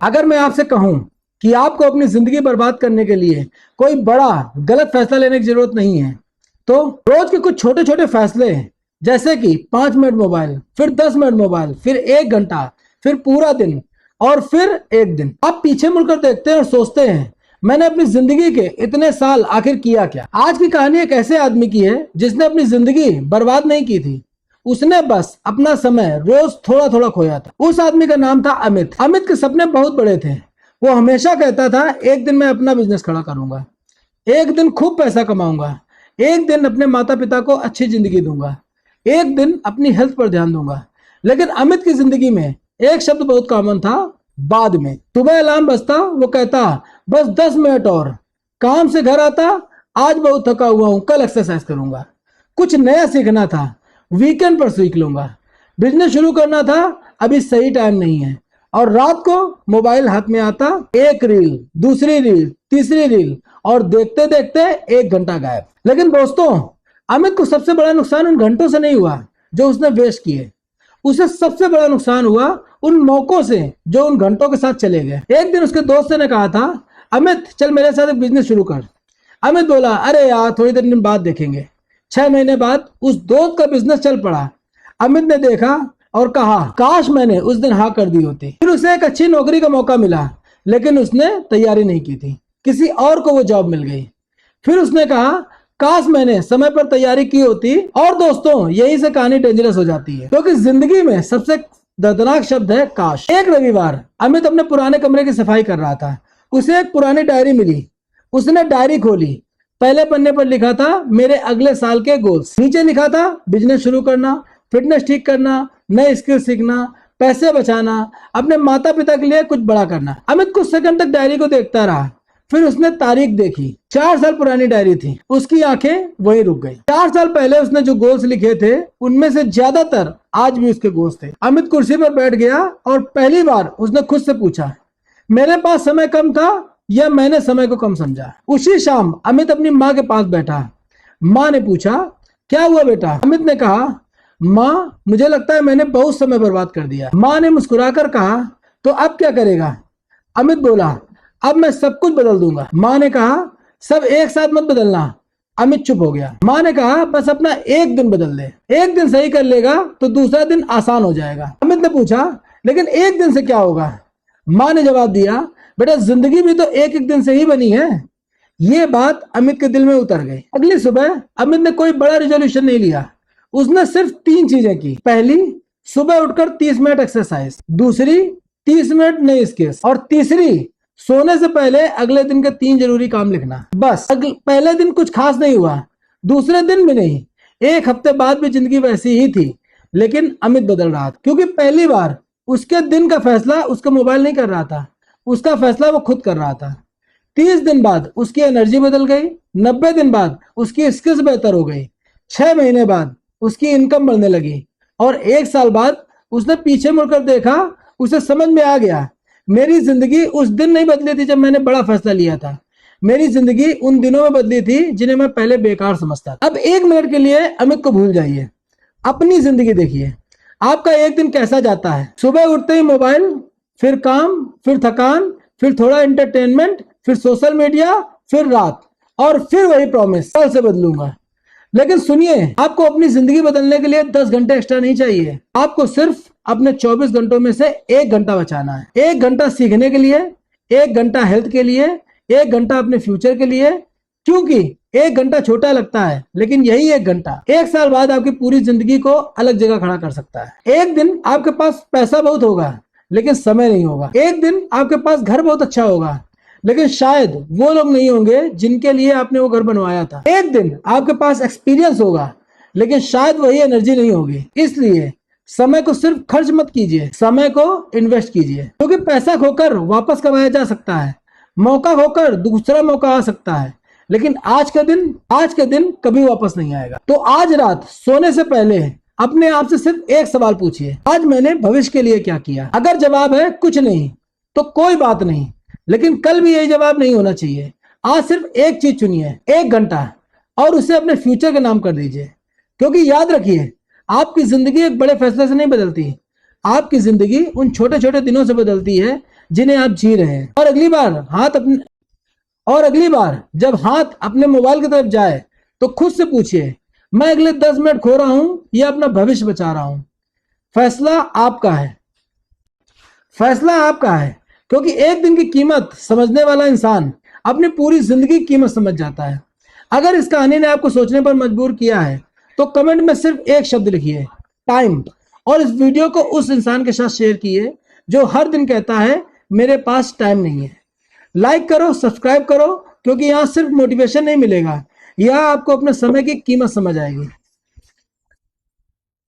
अगर मैं आपसे कहूं कि आपको अपनी जिंदगी बर्बाद करने के लिए कोई बड़ा गलत फैसला लेने की जरूरत नहीं है, तो रोज के कुछ छोटे छोटे फैसले जैसे कि 5 मिनट मोबाइल, फिर 10 मिनट मोबाइल, फिर 1 घंटा, फिर पूरा दिन और फिर एक दिन, आप पीछे मुड़कर देखते हैं और सोचते हैं मैंने अपनी जिंदगी के इतने साल आखिर किया क्या। आज की कहानी एक ऐसे आदमी की है जिसने अपनी जिंदगी बर्बाद नहीं की थी, उसने बस अपना समय रोज थोड़ा थोड़ा खोया था। उस आदमी का नाम था अमित। अमित के सपने बहुत बड़े थे। वो हमेशा कहता था एक दिन मैं अपना बिजनेस खड़ा करूंगा, एक दिन खूब पैसा कमाऊंगा, एक दिन अपने माता पिता को अच्छी जिंदगी दूंगा, एक दिन अपनी हेल्थ पर ध्यान दूंगा। लेकिन अमित की जिंदगी में एक शब्द बहुत कॉमन था, बाद में। सुबह अलार्म बजता, वो कहता बस 10 मिनट और। काम से घर आता, आज बहुत थका हुआ हूं, कल एक्सरसाइज करूंगा। कुछ नया सीखना था, वीकेंड पर सीख लूंगा। बिजनेस शुरू करना था, अभी सही टाइम नहीं है। और रात को मोबाइल हाथ में आता, एक रील, दूसरी रील, तीसरी रील, और देखते देखते 1 घंटा गायब। लेकिन दोस्तों, अमित को सबसे बड़ा नुकसान उन घंटों से नहीं हुआ जो उसने वेस्ट किए, उसे सबसे बड़ा नुकसान हुआ उन मौकों से जो उन घंटों के साथ चले गए। एक दिन उसके दोस्त ने कहा था अमित चल मेरे साथ एक बिजनेस शुरू कर। अमित बोला अरे यार थोड़ी देर बाद देखेंगे। 6 महीने बाद उस दोस्त का बिजनेस चल पड़ा। अमित ने देखा और कहा काश मैंने उस दिन हाँ कर दी होती। फिर उसे एक अच्छी नौकरी का मौका मिला, लेकिन उसने तैयारी नहीं की थी, किसी और को वो जॉब मिल गई। फिर उसने कहा काश मैंने समय पर तैयारी की होती। और दोस्तों, यही से कहानी डेंजरस हो जाती है, क्योंकि जिंदगी में सबसे दर्दनाक शब्द है काश। एक रविवार अमित अपने पुराने कमरे की सफाई कर रहा था। उसे एक पुरानी डायरी मिली। उसने डायरी खोली। पहले पन्ने पर लिखा था मेरे अगले साल के गोल्स। नीचे लिखा था बिजनेस शुरू करना, फिटनेस ठीक करना, नए स्किल सीखना, पैसे बचाना, अपने माता पिता के लिए कुछ बड़ा करना। अमित कुछ सेकंड तक डायरी को देखता रहा। फिर उसने तारीख देखी, 4 साल पुरानी डायरी थी। उसकी आंखें वहीं रुक गई। 4 साल पहले उसने जो गोल्स लिखे थे, उनमें से ज्यादातर आज भी उसके गोल्स थे। अमित कुर्सी पर बैठ गया और पहली बार उसने खुद से पूछा मेरे पास समय कम था या मैंने समय को कम समझा। उसी शाम अमित अपनी माँ के पास बैठा। माँ ने पूछा क्या हुआ बेटा। अमित ने कहा माँ मुझे लगता है मैंने बहुत समय बर्बाद कर दिया। माँ ने मुस्कुराकर कहा तो अब क्या करेगा। अमित बोला अब मैं सब कुछ बदल दूंगा। माँ ने कहा सब एक साथ मत बदलना। अमित चुप हो गया। माँ ने कहा बस अपना एक दिन बदल दे, एक दिन सही कर लेगा तो दूसरा दिन आसान हो जाएगा। अमित ने पूछा लेकिन एक दिन से क्या होगा। माँ ने जवाब दिया बेटा जिंदगी भी तो एक एक दिन से ही बनी है। ये बात अमित के दिल में उतर गई। अगली सुबह अमित ने कोई बड़ा रिजोल्यूशन नहीं लिया। उसने सिर्फ 3 चीजें की। पहली, सुबह उठकर 30 मिनट एक्सरसाइज। दूसरी, 30 मिनट नई स्किल्स। और तीसरी, सोने से पहले अगले दिन के 3 जरूरी काम लिखना। बस पहले दिन कुछ खास नहीं हुआ, दूसरे दिन भी नहीं, एक हफ्ते बाद भी जिंदगी वैसी ही थी। लेकिन अमित बदल रहा था, क्योंकि पहली बार उसके दिन का फैसला उसका मोबाइल नहीं कर रहा था, उसका फैसला वो खुद कर रहा था। 30 दिन बाद उसकी एनर्जी बदल गई। 90 दिन बाद उसकी स्किल्स बेहतर हो गई। 6 महीने बाद उसकी इनकम बढ़ने लगी। और 1 साल बाद उसने पीछे मुड़कर देखा, उसे समझ में आ गया मेरी जिंदगी उस दिन नहीं बदली थी जब मैंने बड़ा फैसला लिया था, मेरी जिंदगी उन दिनों में बदली थी जिन्हें मैं पहले बेकार समझता था। अब 1 मिनट के लिए अमित को भूल जाइए, अपनी जिंदगी देखिए। आपका एक दिन कैसा जाता है। सुबह उठते ही मोबाइल, फिर काम, फिर थकान, फिर थोड़ा एंटरटेनमेंट, फिर सोशल मीडिया, फिर रात, और फिर वही प्रॉमिस कल से बदलूंगा। लेकिन सुनिए, आपको अपनी जिंदगी बदलने के लिए 10 घंटे एक्स्ट्रा नहीं चाहिए। आपको सिर्फ अपने 24 घंटों में से 1 घंटा बचाना है। 1 घंटा सीखने के लिए, 1 घंटा हेल्थ के लिए, 1 घंटा अपने फ्यूचर के लिए। क्योंकि 1 घंटा छोटा लगता है, लेकिन यही 1 घंटा 1 साल बाद आपकी पूरी जिंदगी को अलग जगह खड़ा कर सकता है। एक दिन आपके पास पैसा बहुत होगा, लेकिन समय नहीं होगा। एक दिन आपके पास घर बहुत अच्छा होगा, लेकिन शायद वो लोग नहीं होंगे जिनके लिए आपने वो घर बनवाया था। एक दिन आपके पास एक्सपीरियंस होगा, लेकिन शायद वही एनर्जी नहीं होगी। इसलिए समय को सिर्फ खर्च मत कीजिए, समय को इन्वेस्ट कीजिए। क्योंकि पैसा खोकर वापस कमाया जा सकता है, मौका खोकर दूसरा मौका आ सकता है, लेकिन आज के दिन कभी वापस नहीं आएगा। तो आज रात सोने से पहले अपने आप से सिर्फ एक सवाल पूछिए, आज मैंने भविष्य के लिए क्या किया। अगर जवाब है कुछ नहीं, तो कोई बात नहीं, लेकिन कल भी यही जवाब नहीं होना चाहिए। आज सिर्फ एक चीज चुनिए, 1 घंटा, और उसे अपने फ्यूचर के नाम कर दीजिए। क्योंकि याद रखिए, आपकी जिंदगी एक बड़े फैसले से नहीं बदलती, आपकी जिंदगी उन छोटे छोटे दिनों से बदलती है जिन्हें आप जी रहे हैं। और अगली बार जब हाथ अपने मोबाइल की तरफ जाए तो खुद से पूछिए, मैं अगले 10 मिनट खो रहा हूं या अपना भविष्य बचा रहा हूं। फैसला आपका है। फैसला आपका है, क्योंकि एक दिन की कीमत समझने वाला इंसान अपनी पूरी जिंदगी की कीमत समझ जाता है। अगर इस कहानी ने आपको सोचने पर मजबूर किया है तो कमेंट में सिर्फ एक शब्द लिखिए, टाइम। और इस वीडियो को उस इंसान के साथ शेयर कीजिए जो हर दिन कहता है मेरे पास टाइम नहीं है। लाइक करो, सब्सक्राइब करो, क्योंकि यहां सिर्फ मोटिवेशन नहीं मिलेगा, यहां आपको अपने समय की कीमत समझ आएगी।